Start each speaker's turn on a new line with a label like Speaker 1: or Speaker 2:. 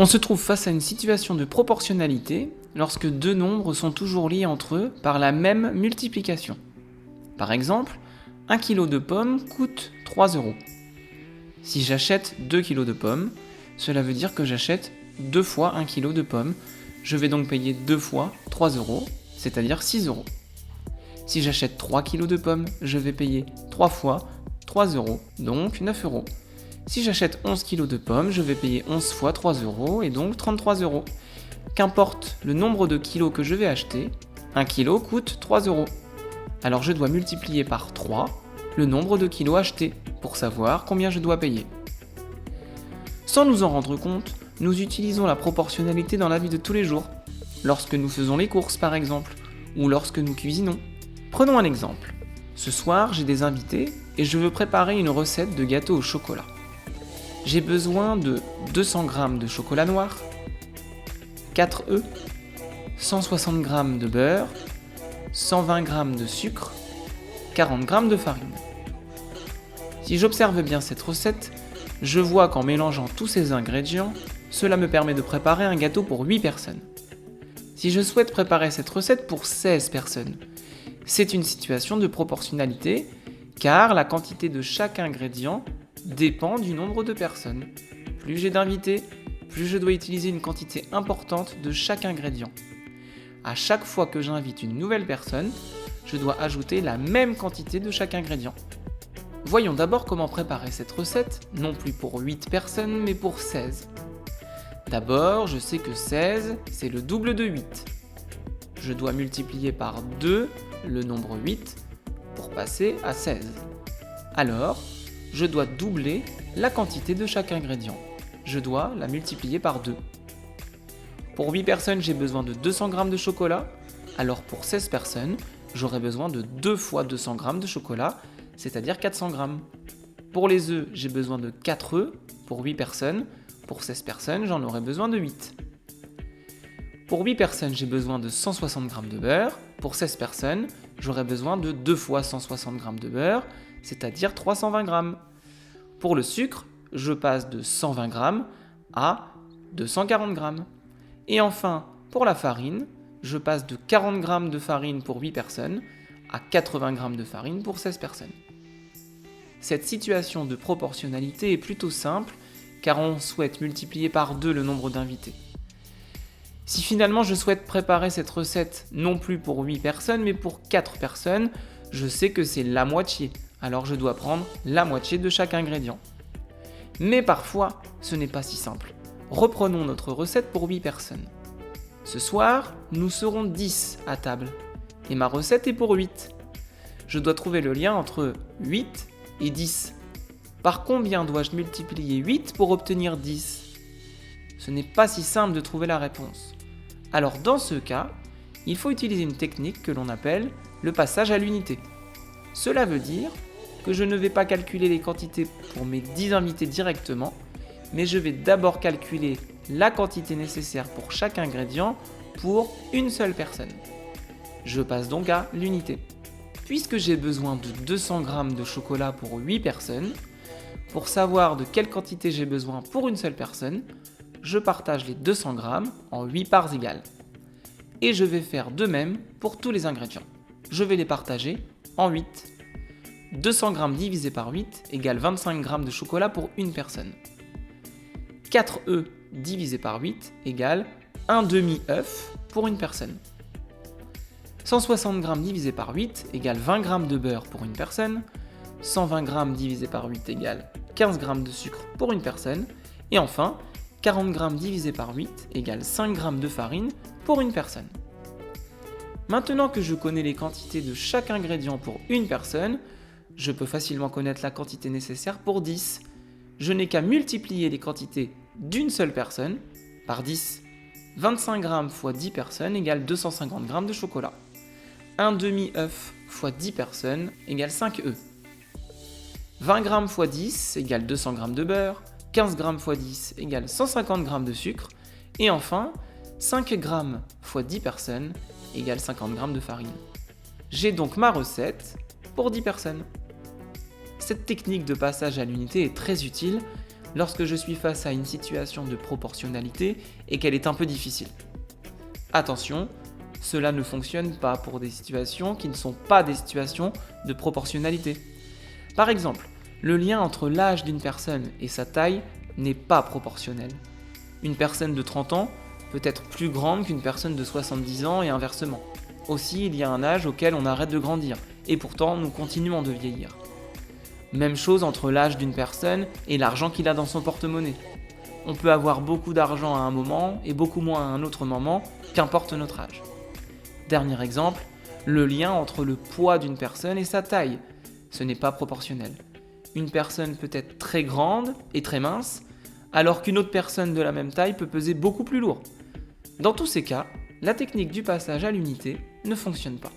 Speaker 1: On se trouve face à une situation de proportionnalité lorsque deux nombres sont toujours liés entre eux par la même multiplication. Par exemple, 1 kg de pommes coûte 3 euros. Si j'achète 2 kg de pommes, cela veut dire que j'achète 2 fois 1 kg de pommes. Je vais donc payer 2 fois 3 euros, c'est-à-dire 6 euros. Si j'achète 3 kg de pommes, je vais payer 3 fois 3 euros, donc 9 euros. Si j'achète 11 kg de pommes, je vais payer 11 fois 3 euros et donc 33 euros. Qu'importe le nombre de kilos que je vais acheter, 1 kg coûte 3 euros. Alors je dois multiplier par 3 le nombre de kilos achetés pour savoir combien je dois payer. Sans nous en rendre compte, nous utilisons la proportionnalité dans la vie de tous les jours, lorsque nous faisons les courses par exemple, ou lorsque nous cuisinons. Prenons un exemple. Ce soir, j'ai des invités et je veux préparer une recette de gâteau au chocolat. J'ai besoin de 200 g de chocolat noir, 4 œufs, 160 g de beurre, 120 g de sucre, 40 g de farine. Si j'observe bien cette recette, je vois qu'en mélangeant tous ces ingrédients, cela me permet de préparer un gâteau pour 8 personnes. Si je souhaite préparer cette recette pour 16 personnes, c'est une situation de proportionnalité car la quantité de chaque ingrédient dépend du nombre de personnes. Plus j'ai d'invités, plus je dois utiliser une quantité importante de chaque ingrédient. À chaque fois que j'invite une nouvelle personne, je dois ajouter la même quantité de chaque ingrédient. Voyons d'abord comment préparer cette recette, non plus pour 8 personnes, mais pour 16. D'abord, je sais que 16, c'est le double de 8. Je dois multiplier par 2 le nombre 8 pour passer à 16. Alors, je dois doubler la quantité de chaque ingrédient. Je dois la multiplier par 2. Pour 8 personnes, j'ai besoin de 200 g de chocolat. Alors pour 16 personnes, j'aurai besoin de 2 fois 200 g de chocolat, c'est-à-dire 400 g. Pour les œufs, j'ai besoin de 4 œufs pour 8 personnes. Pour 16 personnes, j'en aurai besoin de 8. Pour 8 personnes, j'ai besoin de 160 g de beurre. Pour 16 personnes, j'aurai besoin de 2 fois 160 g de beurre, c'est-à-dire 320 g. Pour le sucre, je passe de 120 g à 240 g. Et enfin, pour la farine, je passe de 40 g de farine pour 8 personnes à 80 g de farine pour 16 personnes. Cette situation de proportionnalité est plutôt simple car on souhaite multiplier par 2 le nombre d'invités. Si finalement je souhaite préparer cette recette non plus pour 8 personnes mais pour 4 personnes, je sais que c'est la moitié, alors je dois prendre la moitié de chaque ingrédient. Mais parfois, ce n'est pas si simple. Reprenons notre recette pour 8 personnes. Ce soir, nous serons 10 à table, et ma recette est pour 8. Je dois trouver le lien entre 8 et 10. Par combien dois-je multiplier 8 pour obtenir 10 ? Ce n'est pas si simple de trouver la réponse. Alors dans ce cas, il faut utiliser une technique que l'on appelle le passage à l'unité. Cela veut dire que je ne vais pas calculer les quantités pour mes 10 invités directement, mais je vais d'abord calculer la quantité nécessaire pour chaque ingrédient pour une seule personne. Je passe donc à l'unité. Puisque j'ai besoin de 200 g de chocolat pour 8 personnes, pour savoir de quelle quantité j'ai besoin pour une seule personne, je partage les 200 g en 8 parts égales. Et je vais faire de même pour tous les ingrédients. Je vais les partager en 8. 200 g divisé par 8 égale 25 g de chocolat pour une personne. 4 œufs divisé par 8 égale 1 demi-œuf pour une personne. 160 g divisé par 8 égale 20 g de beurre pour une personne. 120 g divisé par 8 égale 15 g de sucre pour une personne. Et enfin, 40 g divisé par 8 égale 5 g de farine pour une personne. Maintenant que je connais les quantités de chaque ingrédient pour une personne, je peux facilement connaître la quantité nécessaire pour 10. Je n'ai qu'à multiplier les quantités d'une seule personne par 10. 25 g fois 10 personnes égale 250 g de chocolat. 1 demi-œuf fois 10 personnes égale 5 œufs. 20 g fois 10 égale 200 g de beurre. 15 g fois 10 égale 150 g de sucre. Et enfin, 5 g fois 10 personnes égale 50 g de farine. J'ai donc ma recette pour 10 personnes. Cette technique de passage à l'unité est très utile lorsque je suis face à une situation de proportionnalité et qu'elle est un peu difficile. Attention, cela ne fonctionne pas pour des situations qui ne sont pas des situations de proportionnalité. Par exemple, le lien entre l'âge d'une personne et sa taille n'est pas proportionnel. Une personne de 30 ans peut être plus grande qu'une personne de 70 ans et inversement. Aussi, il y a un âge auquel on arrête de grandir, et pourtant nous continuons de vieillir. Même chose entre l'âge d'une personne et l'argent qu'il a dans son porte-monnaie. On peut avoir beaucoup d'argent à un moment et beaucoup moins à un autre moment, qu'importe notre âge. Dernier exemple, le lien entre le poids d'une personne et sa taille. Ce n'est pas proportionnel. Une personne peut être très grande et très mince, alors qu'une autre personne de la même taille peut peser beaucoup plus lourd. Dans tous ces cas, la technique du passage à l'unité ne fonctionne pas.